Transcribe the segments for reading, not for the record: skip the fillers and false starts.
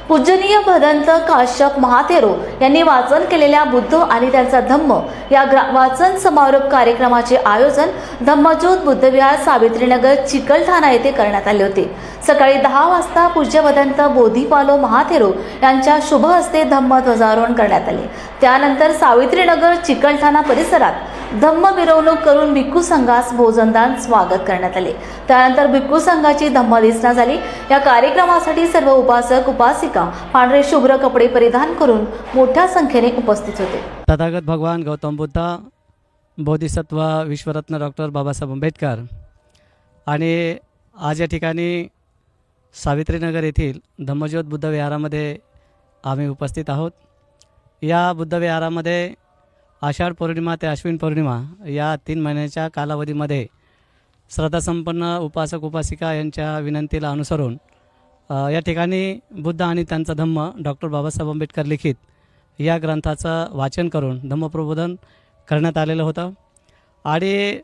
पूजनीय भदंत काश्यप महाथेरो यांनी वाचन केलेल्या बुद्ध आणि त्यांचा धम्म या वाचन समारोप कार्यक्रमाचे आयोजन धम्मज्योत बुद्धविहार सावित्रीनगर चिकलठाणा येथे करण्यात आले होते। सकाळी 10 वाजता पूज्य भदंत बोधिपालो महाथेरो यांच्या शुभ हस्ते धम्म ध्वजारोहण करण्यात आले। त्यानंतर सावित्रीनगर चिकलठाणा परिसरात धम्म मिरवणूक करून भिक्खू संघास भोजनदान स्वागत करण्यात आले। त्यानंतर भिक्खू संघाची धम्मदेसना झाली। या कार्यक्रमासाठी सर्व उपासक उपासिका पांढरे शुभ्र कपडे परिधान करून मोठ्या संख्येने उपस्थित होते। तथागत भगवान गौतम बुद्ध, बोधिसत्व विश्वरत्न डॉक्टर बाबासाहेब आंबेडकर आणि आज या ठिकाणी सावित्रीनगर येथील धम्मज्योत बुद्ध विहारामध्ये आम्ही उपस्थित आहोत। या बुद्ध विहारामध्ये आषाढ पौर्णिमा ते अश्विन पौर्णिमा या 3 महिन्याच्या कालावधीमध्ये श्रद्धासंपन्न उपासक उपासिका यांच्या विनंतीला अनुसरून या ठिकाणी बुद्ध आणि त्यांचा धम्म डॉक्टर बाबासाहेब आंबेडकर लिखित या ग्रंथाचं वाचन करून धम्मप्रबोधन करण्यात आलेलं होतं। आणि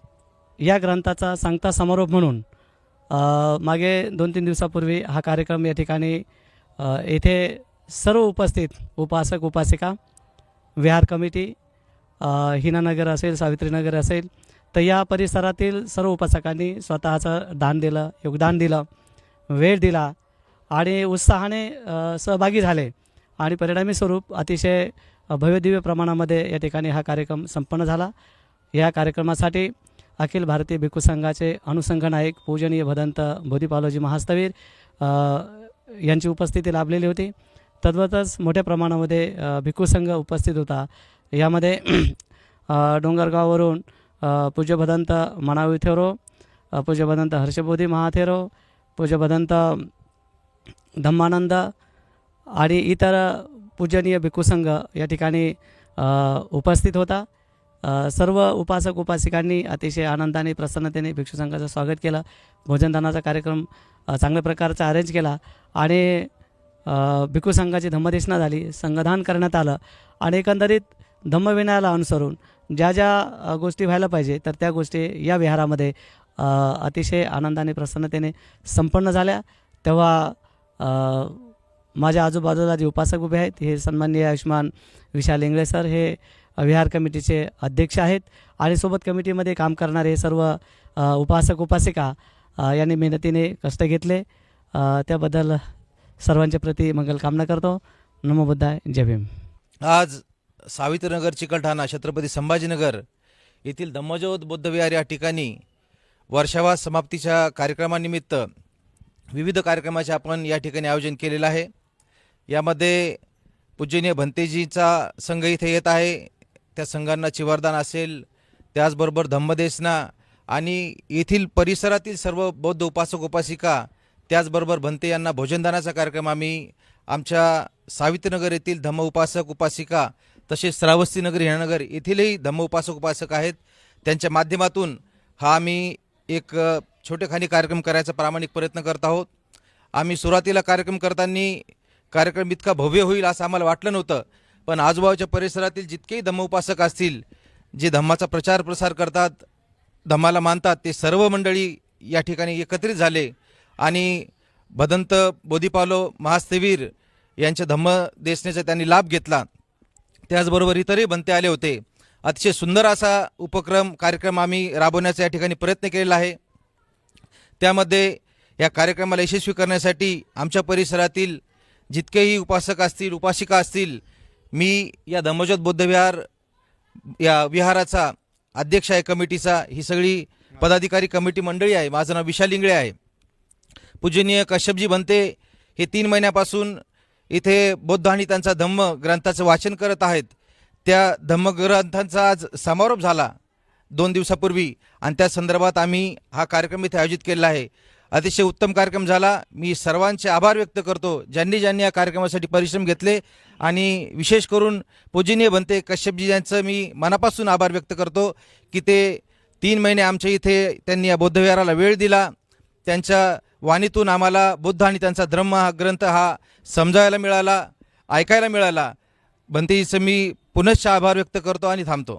या ग्रंथाचा सांगता समारोप म्हणून मागे 2-3 दिवसापूर्वी हा कार्यक्रम या ठिकाणी येथे सर्व उपस्थित उपासक उपासिका, विहार कमिटी, हिनानगर असेल, सावित्रीनगर असेल, तर या परिसरातील सर्व उपासकांनी स्वतःचं दान दिलं, योगदान दिलं, वेळ दिला आणि उत्साहाने सहभागी झाले आणि परिणामी स्वरूप अतिशय भव्यदिव्य प्रमाणामध्ये या ठिकाणी हा कार्यक्रम संपन्न झाला। या कार्यक्रमासाठी अखिल भारतीय भिक्खू संघाचे अनुसंघ नायक पूजनीय भदंत बोधिपालोजी महास्थवीर यांची उपस्थिती लाभलेली होती। तद्वतच मोठ्या प्रमाणामध्ये भिक्खू संघ उपस्थित होता। यामध्ये डोंगरगाववरून पूज्य भदंत मनावी थेरो, पूज्य भदंत हर्षबोधी महाथेरो, पूज्य भदंत धम्मानंद आणि इतर पूजनीय भिक्खू संघ या ठिकाणी उपस्थित होता। सर्व उपासक उपासिकांनी अतिशय आनंदाने प्रसन्नतेने भिक्खू संघाचं स्वागत केलं। भोजनदानाचा कार्यक्रम चांगल्या प्रकारचा अरेंज केला आणि भिक्खू संघाची धम्मदेसना झाली, संघदान करण्यात आलं आणि एकंदरीत धम्मविनयाला अनुसरून ज्या ज्या गोष्टी व्हायला पाहिजे तर त्या गोष्टी या विहारामध्ये अतिशय आनंदाने प्रसन्नतेने संपन्न झाल्या। तेव्हा माझ्या आजूबाजूला जे उपासक उभे आहेत हे सन्माननीय आयुष्मान विशाल इंगळे सर हे विहार कमिटीचे अध्यक्ष आहेत आणि सोबत कमिटीमध्ये काम करणारे सर्व उपासक उपासिका यांनी मेहनतीने कष्ट घेतले। त्याबद्दल सर्वांच्या प्रती मंगल कामना करतो। नमो बुद्धाय, जय भीम। आज सावित्रीनगर चिकलठाणा छत्रपती संभाजीनगर येथील धम्मज्योत बुद्धविहार या ठिकाणी वर्षावास समाप्तीच्या कार्यक्रमानिमित्त विविध कार्यक्रमाचे आपण या ठिकाणी आयोजन केलेलं आहे। यामध्ये पूजनीय भंतेजीचा संघ इथे येत आहे, त्या संघांना चिवरदान असेल, त्याचबरोबर धम्मदेसना आणि येथील परिसरातील सर्व बौद्ध उपासक उपासिका, त्याचबरोबर भंते यांना भोजनदानाचा कार्यक्रम आम्ही आमच्या सावित्रीनगर येथील धम्म उपासक उपासिका तसेच श्रावस्तीनगर हिनानगर येथीलही धम्म उपासक उपासक आहेत, त्यांच्या माध्यमातून हा आम्ही एक छोटेखानी कार्यक्रम करायचा प्रामाणिक प्रयत्न करत आहोत। आम्ही सुरुवातीला कार्यक्रम करताना कार्यक्रम इतका भव्य होईल असं आम्हाला वाटलं नव्हतं, पण आजूबाजूच्या परिसरातील जितकेही धम्म उपासक असतील, जे धम्माचा प्रचार प्रसार करतात, धम्माला मानतात, ते सर्व मंडळी या ठिकाणी एकत्रित झाले आणि भदंत बोधिपालो महास्थवीर यांच्या धम्मदेसनेचा त्यांनी लाभ घेतला। त्याचबरोबर इतरही भंते आले होते। अतिशय सुंदर असा कार्यक्रम आम्ही राबवण्याचा या ठिकाणी प्रयत्न केलेला आहे। त्यामध्ये या कार्यक्रमाला यशस्वी करण्यासाठी आमच्या परिसरातील जितकेही उपासक असतील, उपासिका असतील, मी या धम्मज्योत बुद्धविहार या विहाराचा अध्यक्ष आहे, कमिटीचा, ही सगळी पदाधिकारी कमिटी मंडळी आहे। माझं नाव विशाल इंगळे आहे। पूजनीय कश्यपजी भंते हे 3 महिन्यापासून इथे बौद्ध आणि त्यांचा धम्म ग्रंथाचं वाचन करत आहेत। त्या धम्मग्रंथांचा आज समारोप झाला 2 दिवसापूर्वी आणि त्या संदर्भात आम्ही हा कार्यक्रम इथे आयोजित केला आहे। अतिशय उत्तम कार्यक्रम झाला। मी सर्वांचे आभार व्यक्त करतो ज्यांनी ज्यांनी या कार्यक्रमासाठी परिश्रम घेतले आणि विशेष करून पूजनीय भंते कश्यपजी यांचं मी मनापासून आभार व्यक्त करतो की ते 3 महिने आमच्या इथे त्यांनी या बौद्धविहाराला वेळ दिला। त्यांच्या वाणीतून आम्हाला बुद्ध आणि त्यांचा धम्म हा ग्रंथ हा समजायला मिळाला, ऐकायला मिळाला। भंतेजीचं मी पुनश्च आभार व्यक्त करतो आणि थांबतो।